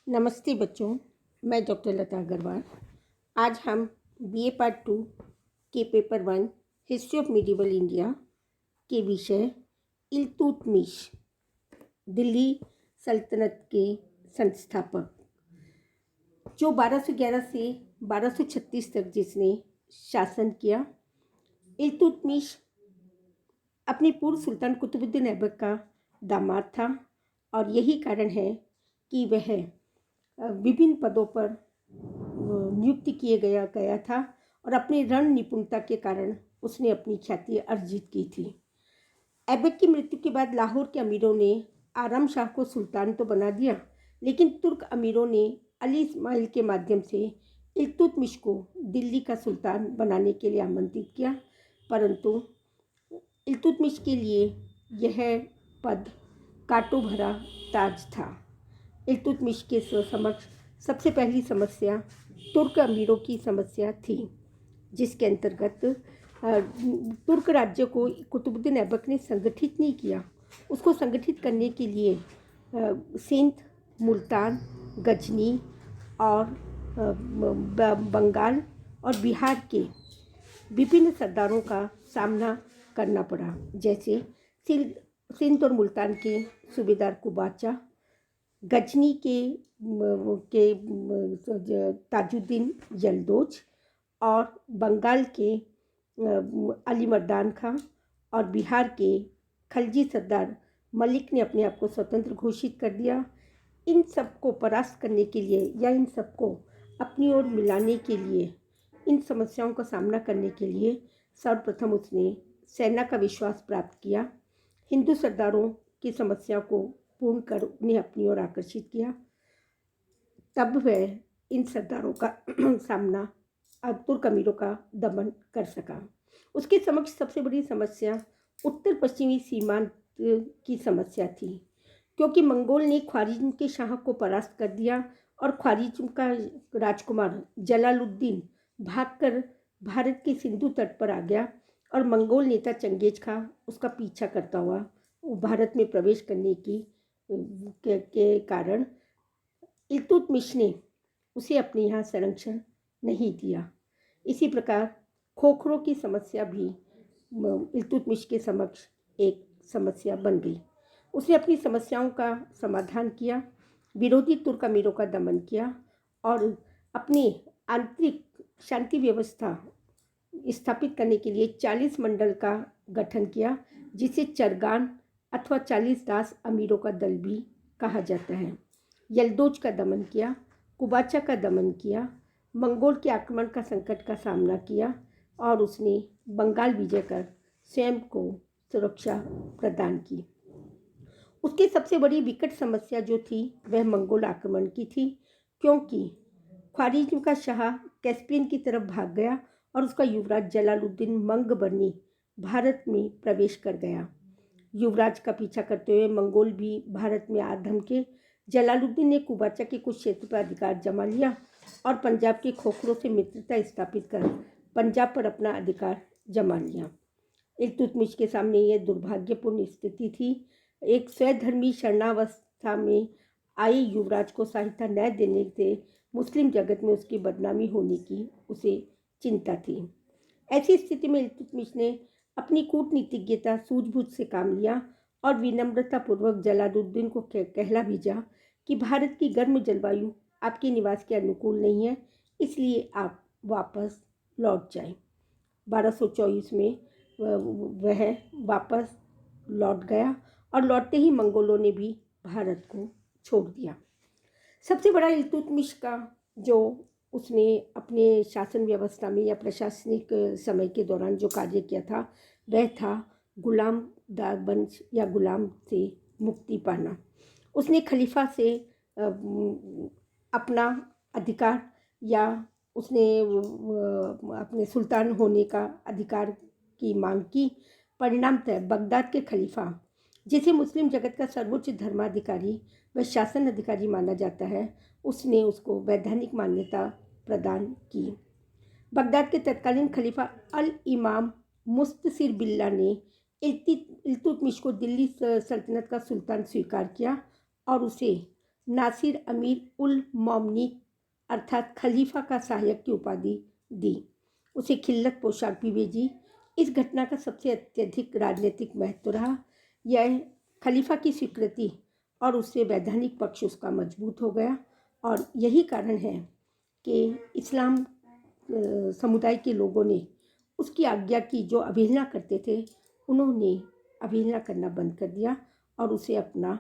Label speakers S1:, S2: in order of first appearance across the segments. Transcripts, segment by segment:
S1: नमस्ते बच्चों, मैं डॉक्टर लता अग्रवाल। आज हम बीए पार्ट 2 के paper 1 history of medieval India के विषय इल्तुतमिश, दिल्ली सल्तनत के संस्थापक, जो 1211 से 1236 तक जिसने शासन किया। इल्तुतमिश अपने पूर्व सुल्तान कुतुबुद्दीन ऐबक का दामाद था और यही कारण है कि वह विभिन्न पदों पर नियुक्त किए गया था और अपनी रण निपुणता के कारण उसने अपनी ख्याति अर्जित की थी। ऐबक की मृत्यु के बाद लाहौर के अमीरों ने आराम शाह को सुल्तान तो बना दिया, लेकिन तुर्क अमीरों ने अली इस्माइल के माध्यम से इल्तुतमिश को दिल्ली का सुल्तान बनाने के लिए आमंत्रित किया, परंतु इल्तुतमिश के लिए यह पद कांटों भरा ताज था। इल्तुतमिश के समक्ष सबसे पहली समस्या तुर्क अमीरों की समस्या थी, जिसके अंतर्गत तुर्क राज्य को कुतुबुद्दीन ऐबक ने संगठित नहीं किया। उसको संगठित करने के लिए सिंध, मुल्तान, गजनी और बंगाल और बिहार के विभिन्न सरदारों का सामना करना पड़ा, जैसे सिंध और मुल्तान के सूबेदार कुबाचा, गजनी के ताजुद्दीन यलदोज और बंगाल के अली मर्दान खां और बिहार के खलजी सरदार मलिक ने अपने आप को स्वतंत्र घोषित कर दिया। इन सबको परास्त करने के लिए या इन सबको अपनी ओर मिलाने के लिए, इन समस्याओं का सामना करने के लिए सर्वप्रथम उसने सेना का विश्वास प्राप्त किया, हिंदू सरदारों की समस्या को पूर्ण कर उन्हें अपनी ओर आकर्षित किया। तब वह इन सरदारों का सामना तुर्क अमीरों का दमन कर सका। उसके समक्ष सबसे बड़ी समस्या उत्तर पश्चिमी सीमांत की समस्या थी, क्योंकि मंगोल ने ख्वारिज्म के शाह को परास्त कर दिया और ख्वारिज्म का राजकुमार जलालुद्दीन भागकर भारत के सिंधु तट पर आ गया और मंगोल नेता चंगेज खां उसका पीछा करता हुआ भारत में प्रवेश करने के कारण इल्तुतमिश ने उसे अपने यहाँ संरक्षण नहीं दिया। इसी प्रकार खोखरों की समस्या भी इल्तुतमिश के समक्ष एक समस्या बन गई। उसने अपनी समस्याओं का समाधान किया, विरोधी तुर्क अमीरों का दमन किया और अपनी आंतरिक शांति व्यवस्था स्थापित करने के लिए 40 मंडल का गठन किया, जिसे चरगान अथवा 40 दास अमीरों का दल भी कहा जाता है। यलदोज का दमन किया, कुबाचा का दमन किया, मंगोल के आक्रमण का संकट का सामना किया और उसने बंगाल विजय कर स्वयं को सुरक्षा प्रदान की। उसकी सबसे बड़ी विकट समस्या जो थी वह मंगोल आक्रमण की थी, क्योंकि ख्वारिज्म का शाह कैस्पियन की तरफ भाग गया और उसका युवराज जलालुद्दीन मंगबर्नी भारत में प्रवेश कर गया। युवराज का पीछा करते हुए मंगोल भी भारत में आ धमके। जलालुद्दीन ने कुबाचा के कुछ क्षेत्र पर अधिकार जमा लिया और पंजाब के खोखरों से मित्रता स्थापित कर पंजाब पर अपना अधिकार जमा लिया। इल्तुतमिश के सामने यह दुर्भाग्यपूर्ण स्थिति थी। एक स्वधर्मी शरणावस्था में आए युवराज को सहायता न देने से मुस्लिम जगत में उसकी बदनामी होने की उसे चिंता थी। ऐसी स्थिति में इल्तुतमिश ने अपनी कूटनीतिज्ञता सूझबूझ से काम लिया और विनम्रतापूर्वक जलालुद्दीन को कहला भेजा कि भारत की गर्म जलवायु आपके निवास के अनुकूल नहीं है, इसलिए आप वापस लौट जाएं। 1224 में वह वापस लौट गया और लौटते ही मंगोलों ने भी भारत को छोड़ दिया। सबसे बड़ा इल्तुतमिश का जो उसने अपने शासन व्यवस्था में या प्रशासनिक समय के दौरान जो कार्य किया था वह था गुलाम दार वंश या गुलाम से मुक्ति पाना। उसने खलीफा से अपना अधिकार या उसने अपने सुल्तान होने का अधिकार की मांग की। परिणामतः बगदाद के खलीफा, जिसे मुस्लिम जगत का सर्वोच्च धर्माधिकारी व शासन अधिकारी माना जाता है, उसने उसको वैधानिक मान्यता प्रदान की। बगदाद के तत्कालीन खलीफा अल इमाम मुस्तसिर बिल्ला ने इल्तुतमिश को दिल्ली सल्तनत का सुल्तान स्वीकार किया और उसे नासिर अमीर उल मोमिनीन अर्थात खलीफा का सहायक की उपाधि दी। उसे खिल्लत पोशाक भी भेजी। इस घटना का सबसे अत्यधिक राजनीतिक महत्व रहा। यह खलीफा की स्वीकृति और उससे वैधानिक पक्ष उसका मजबूत हो गया, और यही कारण है कि इस्लाम समुदाय के लोगों ने उसकी आज्ञा की जो अवहेलना करते थे, उन्होंने अवहेलना करना बंद कर दिया और उसे अपना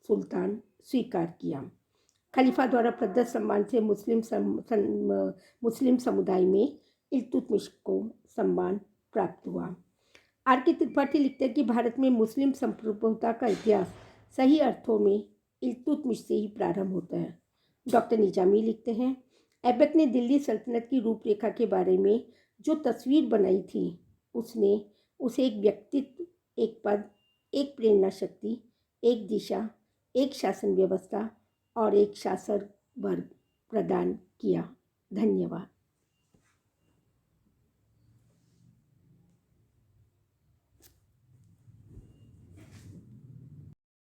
S1: सुल्तान स्वीकार किया। खलीफा द्वारा प्रदत्त सम्मान से मुस्लिम समुदाय में इल्तुतमिश को सम्मान प्राप्त हुआ। आर के त्रिपाठी लिखते हैं कि भारत में मुस्लिम संप्रभुता का इतिहास सही अर्थों में इल्तुतमिश से ही प्रारंभ होता है। डॉक्टर निजामी लिखते हैं, ऐबक ने दिल्ली सल्तनत की रूपरेखा के बारे में जो तस्वीर बनाई थी, उसने उसे एक व्यक्तित्व, एक पद, एक प्रेरणा शक्ति, एक दिशा, एक शासन व्यवस्था और एक शासक वर्ग प्रदान किया। धन्यवाद।